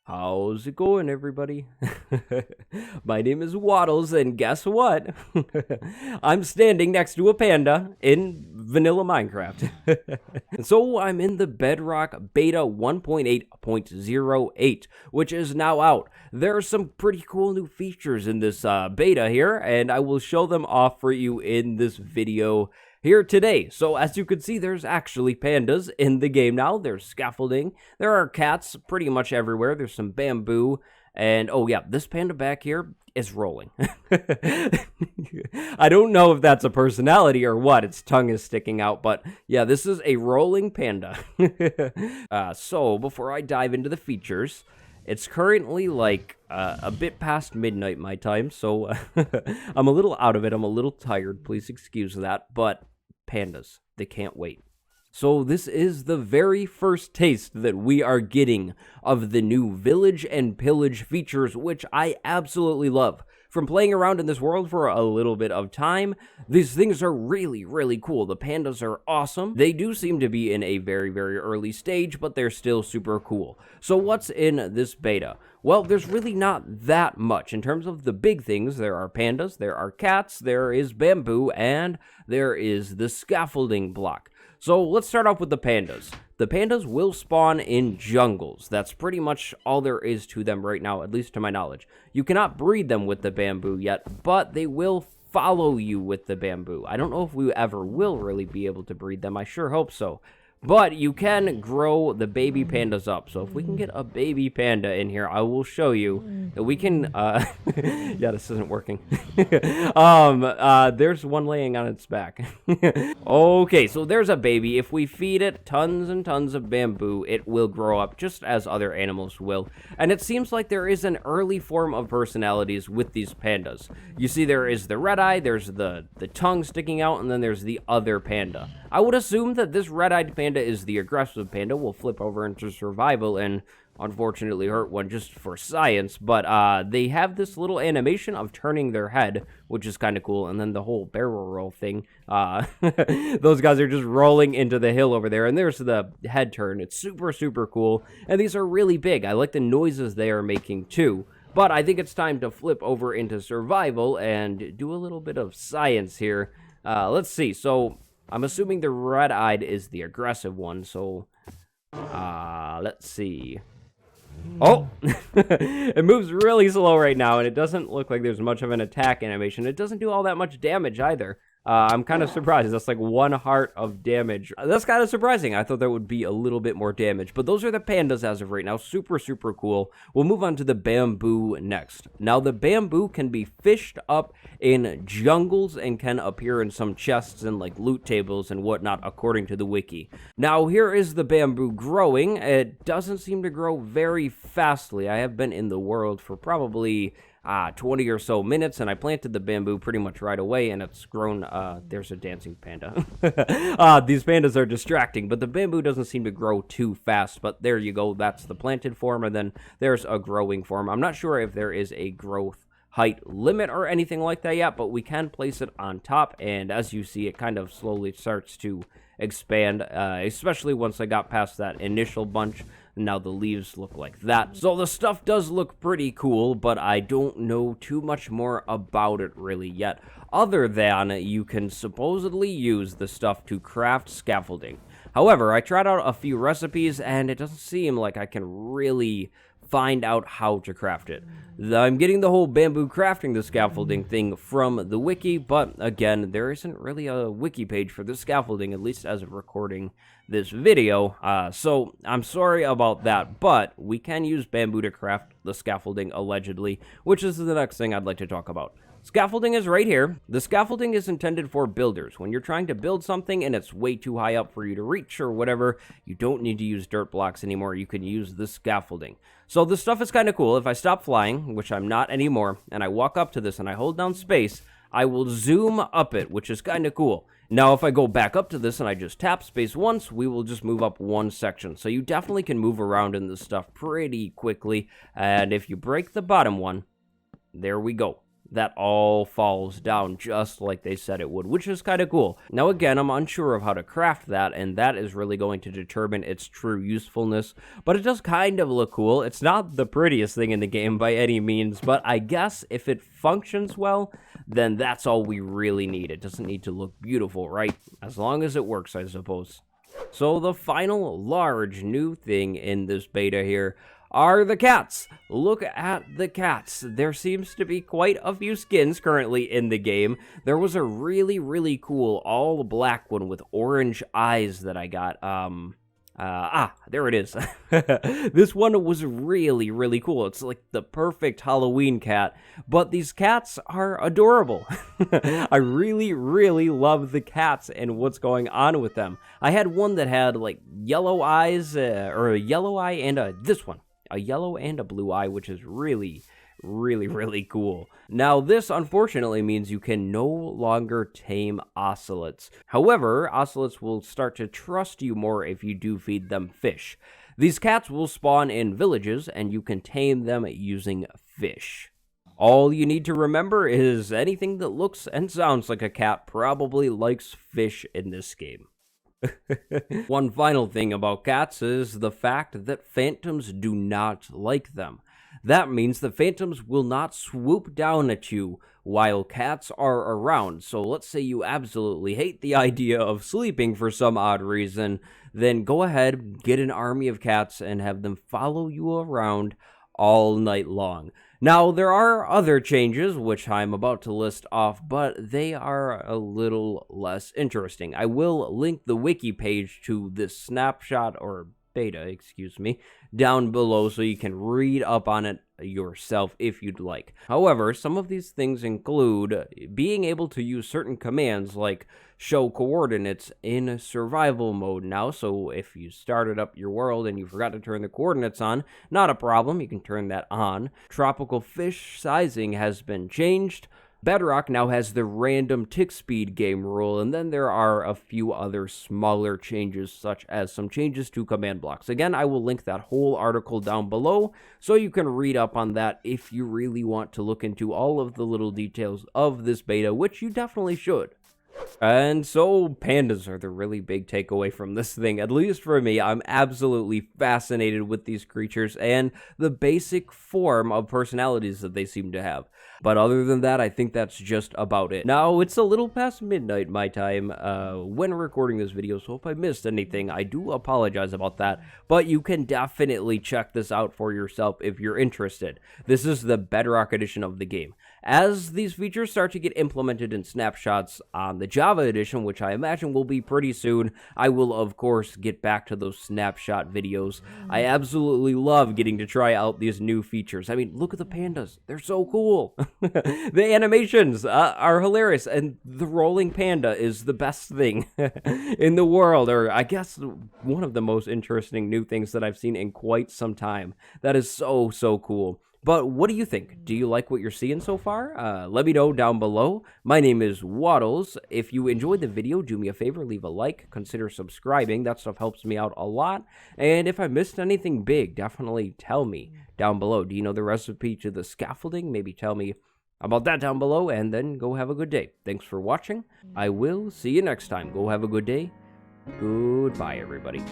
How's it going, everybody? My name is Waddles, and guess what? I'm standing next to a panda in vanilla Minecraft. And so I'm in the Bedrock Beta 1.8.08, which is now out. There are some pretty cool new features in this beta here, and I will show them off for you in this video here today. So as you can see, there's actually pandas in the game now. There's scaffolding. There are cats pretty much everywhere. There's some bamboo. And oh yeah, this panda back here is rolling. I don't know if that's a personality or what. Its tongue is sticking out. But yeah, this is a rolling panda. So before I dive into the features, it's currently like a bit past midnight my time, so I'm a little out of it. I'm a little tired. Please excuse that. But pandas, they can't wait. So this is the very first taste that we are getting of the new Village and Pillage features, which I absolutely love. From playing around in this world for a little bit of time, these things are really, really cool. The pandas are awesome. They do seem to be in a very, very early stage, but they're still super cool. So what's in this beta? Well, there's really not that much. In terms of the big things, there are pandas, there are cats, there is bamboo, and there is the scaffolding block. So let's start off with the pandas. The pandas will spawn in jungles. That's pretty much all there is to them right now, at least to my knowledge. You cannot breed them with the bamboo yet, but they will follow you with the bamboo. I don't know if we ever will really be able to breed them. I sure hope so. But you can grow the baby pandas up. So if we can get a baby panda in here, I will show you that we can, yeah, this isn't working. There's one laying on its back. Okay, so there's a baby. If we feed it tons and tons of bamboo, it will grow up just as other animals will. And it seems like there is an early form of personalities with these pandas. You see, there is the red eye, there's the tongue sticking out, and then there's the other panda. I would assume that this red-eyed panda is the aggressive panda. We'll flip over into survival and unfortunately hurt one just for science, but they have this little animation of turning their head, which is kind of cool, and then the whole barrel roll thing. Those guys are just rolling into the hill over there, and there's the head turn. It's super, super cool, and these are really big. I like the noises they are making, too. But I think it's time to flip over into survival and do a little bit of science here. Let's see, so I'm assuming the red-eyed is the aggressive one, so, let's see. Oh, it moves really slow right now, and it doesn't look like there's much of an attack animation. It doesn't do all that much damage either. I'm kind of surprised. That's like 1 heart of damage. That's kind of surprising. I thought there would be a little bit more damage. But those are the pandas as of right now. Super, super cool. We'll move on to the bamboo next. Now, the bamboo can be fished up in jungles and can appear in some chests and like loot tables and whatnot, according to the wiki. Now, here is the bamboo growing. It doesn't seem to grow very fastly. I have been in the world for probably 20 or so minutes, and I planted the bamboo pretty much right away, and it's grown. There's a dancing panda. These pandas are distracting, but the bamboo doesn't seem to grow too fast, but there you go. That's the planted form, and then there's a growing form. I'm not sure if there is a growth height limit or anything like that yet, but we can place it on top, and as you see, it kind of slowly starts to expand, especially once I got past that initial bunch. Now the leaves look like that. So the stuff does look pretty cool, but I don't know too much more about it really yet, other than you can supposedly use the stuff to craft scaffolding. However, I tried out a few recipes, and it doesn't seem like I can really find out how to craft it. I'm getting the whole bamboo crafting the scaffolding thing from the wiki, but again, there isn't really a wiki page for the scaffolding, at least as of recording this video, so I'm sorry about that, but we can use bamboo to craft the scaffolding, allegedly, which is the next thing I'd like to talk about. Scaffolding is right here. The scaffolding is intended for builders. When you're trying to build something and it's way too high up for you to reach or whatever, you don't need to use dirt blocks anymore. You can use the scaffolding. So this stuff is kind of cool. If I stop flying, which I'm not anymore, and I walk up to this and I hold down space, I will zoom up it, which is kind of cool. Now, if I go back up to this and I just tap space once, we will just move up one section. So you definitely can move around in this stuff pretty quickly. And if you break the bottom one, there we go. that all falls down just like they said it would, which is kind of cool. Now again, I'm unsure of how to craft that, and that is really going to determine its true usefulness, but it does kind of look cool. It's not the prettiest thing in the game by any means, but I guess if it functions well, then that's all we really need. It doesn't need to look beautiful, right? As long as it works, I suppose. So the final large new thing in this beta here are the cats. Look at the cats. There seems to be quite a few skins currently in the game. There was a really cool all black one with orange eyes that I got. There it is. This one was really cool. It's like the perfect Halloween cat, but these cats are adorable. I really love the cats and what's going on with them. I had one that had like yellow eyes, or a yellow eye, and this one, a yellow and a blue eye, which is really cool. Now, this unfortunately means you can no longer tame ocelots. However, ocelots will start to trust you more if you do feed them fish. These cats will spawn in villages, and you can tame them using fish. All you need to remember is anything that looks and sounds like a cat probably likes fish in this game. One final thing about cats is the fact that phantoms do not like them. That means the phantoms will not swoop down at you while cats are around. So let's say you absolutely hate the idea of sleeping for some odd reason, then go ahead, get an army of cats and have them follow you around all night long. Now, there are other changes, which I'm about to list off, but they are a little less interesting. I will link the wiki page to this snapshot, or beta, excuse me, down below so you can read up on it yourself if you'd like. However, some of these things include being able to use certain commands like show coordinates in survival mode now, so if you started up your world and you forgot to turn the coordinates on, not a problem, you can turn that on. Tropical fish sizing has been changed. Bedrock now has the random tick speed game rule, and then there are a few other smaller changes, such as some changes to command blocks. Again, I will link that whole article down below, so you can read up on that if you really want to look into all of the little details of this beta, which you definitely should. And so, pandas are the really big takeaway from this thing, at least for me. I'm absolutely fascinated with these creatures and the basic form of personalities that they seem to have. But other than that, I think that's just about it. Now, it's a little past midnight my time when recording this video, so if I missed anything, I do apologize about that. But you can definitely check this out for yourself if you're interested. This is the Bedrock edition of the game. As these features start to get implemented in snapshots on the Java edition, which I imagine will be pretty soon, I will of course get back to those snapshot videos. I absolutely love getting to try out these new features. I mean, look at the pandas. They're so cool. The animations are hilarious, and the rolling panda is the best thing in the world, or I guess one of the most interesting new things that I've seen in quite some time. That is so cool. But what do you think? Do you like what you're seeing so far? Let me know down below. My name is Waddles. If you enjoyed the video, do me a favor, leave a like, consider subscribing. That stuff helps me out a lot. And if I missed anything big, definitely tell me down below. Do you know the recipe to the scaffolding? Maybe tell me about that down below, and then go have a good day. Thanks for watching. I will see you next time. Go have a good day. Goodbye, everybody.